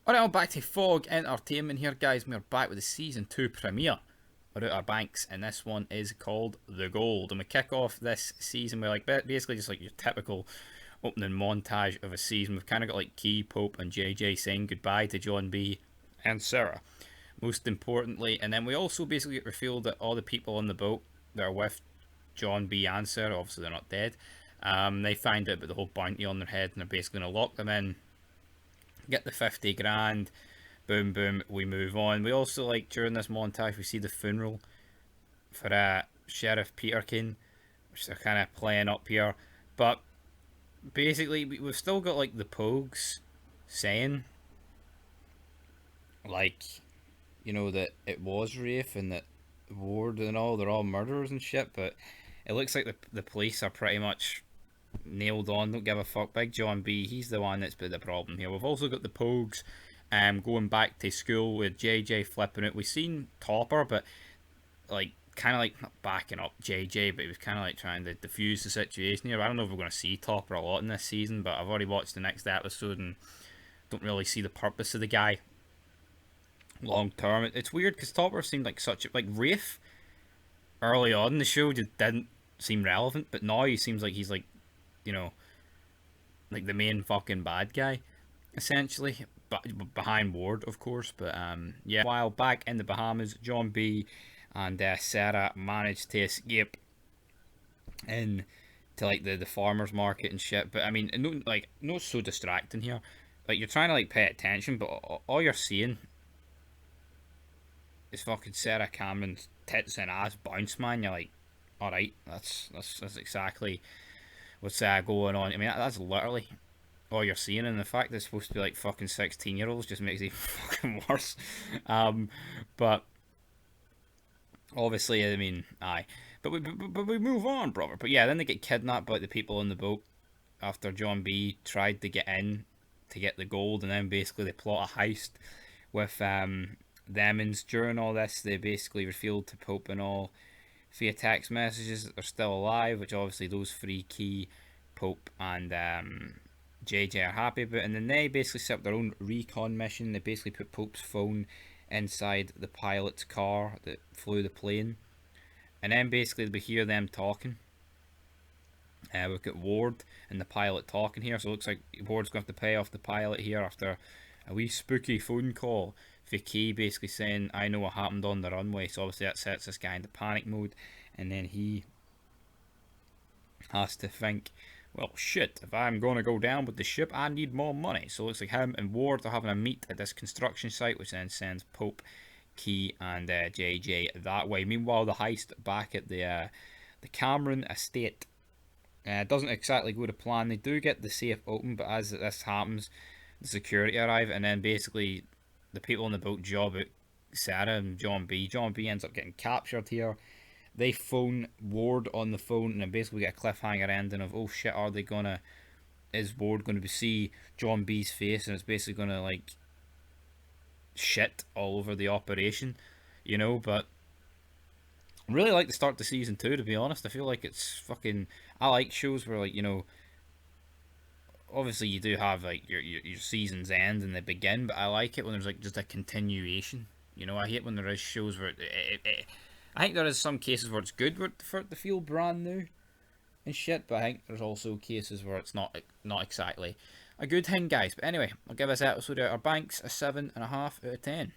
Alright, I'm back to Fog Entertainment here, guys. We're back with the Season 2 premiere of Outer Banks, and this one is called The Gold. And we kick off this season with basically just like your typical opening montage of a season. We've kind of got like Key, Pope, and JJ saying goodbye to John B. and Sarah, most importantly. And then we also basically get revealed that all the people on the boat that are with John B. and Sarah, obviously they're not dead, they find out about the whole bounty on their head, and they're basically going to lock them in, get the 50 grand, boom boom, we move on. We also, like, during this montage we see the funeral for Sheriff Peterkin, which they're kind of playing up here, but basically we've still got like the Pogues saying, like, you know, that it was Rafe and that Ward and all, they're all murderers and shit, but it looks like the police are pretty much nailed on, don't give a fuck. Big John B, he's the one that's been the problem here. We've also got the Pogues going back to school with JJ flipping it. We've seen Topper, but like kind of like not backing up JJ, but he was kind of like trying to diffuse the situation here. I don't know if we're going to see Topper a lot in this season, but I've already watched the next episode and don't really see the purpose of the guy long term. It's weird because Topper seemed like such a, like Rafe early on in the show just didn't seem relevant, but now he seems like he's like, you know, like the main fucking bad guy, essentially. But behind Ward, of course. But yeah. While back in the Bahamas, John B. and Sarah managed to escape in to like the farmers market and shit. But I mean, no, like, no, so distracting here. Like, you're trying to like pay attention, but all you're seeing is fucking Sarah Cameron's tits and ass bounce, man. You're like, all right, that's exactly what's going on. I mean, that's literally all you're seeing, and the fact that it's supposed to be like fucking 16-year-olds just makes it fucking worse. But obviously, I mean, aye. But we move on, brother. But yeah, then they get kidnapped by the people on the boat after John B tried to get in to get the gold, and then basically they plot a heist with them. And during all this, they basically revealed to Pope and all via text messages that they're still alive, which obviously those three Key, Pope, and JJ are happy about. And then they basically set up their own recon mission. They basically put Pope's phone inside the pilot's car that flew the plane, and then basically we hear them talking. We've got Ward and the pilot talking here, so it looks like Ward's going to have to pay off the pilot here after a wee spooky phone call. Vicky basically saying, I know what happened on the runway, so obviously that sets this guy into panic mode, and then he has to think, well, shit, if I'm going to go down with the ship, I need more money. So it looks like him and Ward are having a meet at this construction site, which then sends Pope, Key, and JJ that way. Meanwhile, the heist back at the Cameron estate doesn't exactly go to plan. They do get the safe open, but as this happens, the security arrive, and then basically the people on the boat job out Sarah and John B. John B ends up getting captured here. They phone Ward on the phone, and then basically get a cliffhanger ending of, oh shit, are they gonna, is Ward gonna see John B's face, and it's basically gonna like shit all over the operation, you know. But I really like the start to season 2, to be honest. I feel like it's fucking, I like shows where, like, you know, obviously you do have like your seasons end and they begin, but I like it when there's like just a continuation. You know, I hate when there is shows where I think there is some cases where it's good for it to feel brand new and shit, but I think there's also cases where it's not exactly a good thing, guys. But anyway, I'll give this episode Outer Banks a 7.5 out of 10.